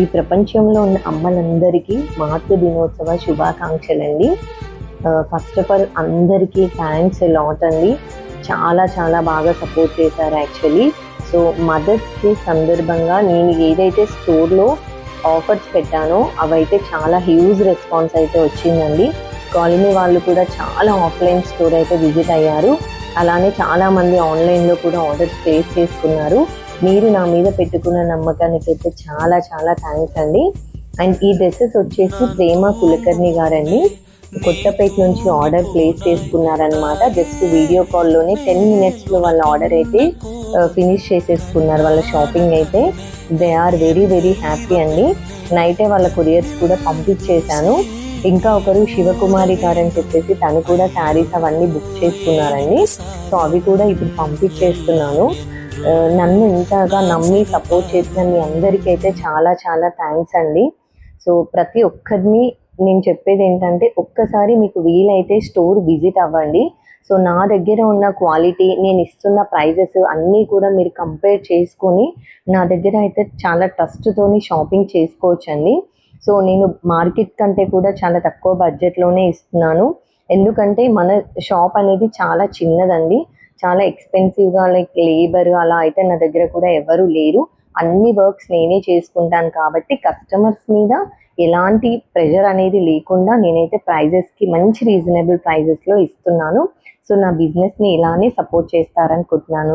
ఈ ప్రపంచంలో ఉన్న అమ్మలందరికీ మాతృ దినోత్సవ శుభాకాంక్షలండి. ఫస్ట్ ఆఫ్ ఆల్ అందరికీ థ్యాంక్స్ ఎ లాట్ అండి. చాలా చాలా బాగా సపోర్ట్ చేశారు యాక్చువల్లీ. సో మదర్స్ డే సందర్భంగా నేను ఏదైతే స్టోర్లో ఆఫర్స్ పెట్టానో అవైతే చాలా హ్యూజ్ రెస్పాన్స్ అయితే వచ్చిందండి. కాలనీ వాళ్ళు కూడా చాలా ఆఫ్లైన్ స్టోర్ అయితే విజిట్ అయ్యారు. అలానే చాలామంది ఆన్లైన్లో కూడా ఆర్డర్స్ ప్లేస్ చేసుకున్నారు. మీరు నా మీద పెట్టుకున్న నమ్మకానికి అయితే చాలా చాలా థ్యాంక్స్ అండి. అండ్ ఈ డ్రెస్సెస్ వచ్చేసి ప్రేమ కులకర్ణి గారండి, కొత్తపేట నుంచి ఆర్డర్ ప్లేస్ చేసుకున్నారనమాట. జస్ట్ వీడియో కాల్లోనే 10 minutesలో వాళ్ళ ఆర్డర్ అయితే ఫినిష్ చేసేసుకున్నారు. వాళ్ళ షాపింగ్ అయితే they are very very happy అండి. నైటే వాళ్ళ కొరియర్స్ కూడా పంపించేశాను. ఇంకా ఒకరు శివకుమారి గారు అని చెప్పేసి తను కూడా శారీస్ అవన్నీ బుక్ చేసుకున్నారండి. సో అవి కూడా ఇప్పుడు పంపించేస్తున్నాను. నన్ను ఇంతగా నమ్మి సపోర్ట్ చేసిన మీ అందరికీ అయితే చాలా చాలా థ్యాంక్స్ అండి. సో ప్రతి ఒక్కరిని నేను చెప్పేది ఏంటంటే, ఒక్కసారి మీకు వీలైతే స్టోర్ విజిట్ అవ్వండి. సో నా దగ్గర ఉన్న క్వాలిటీ, నేను ఇస్తున్న ప్రైజెస్ అన్నీ కూడా మీరు కంపేర్ చేసుకొని నా దగ్గర అయితే చాలా ట్రస్ట్తోని షాపింగ్ చేసుకోవచ్చండి. సో నేను మార్కెట్ కంటే కూడా చాలా తక్కువ బడ్జెట్లోనే ఇస్తున్నాను. ఎందుకంటే మన షాప్ అనేది చాలా చిన్నదండి. చాలా ఎక్స్పెన్సివ్గా లైక్ లేబర్ అలా అయితే నా దగ్గర కూడా ఎవరు లేరు. అన్ని వర్క్స్ నేనే చేసుకుంటాను కాబట్టి కస్టమర్స్ మీద ఎలాంటి ప్రెషర్ అనేది లేకుండా నేనైతే ప్రైజెస్కి మంచి రీజనబుల్ ప్రైజెస్లో ఇస్తున్నాను. సో నా బిజినెస్ని ఇలానే సపోర్ట్ చేస్తారనుకుంటున్నాను.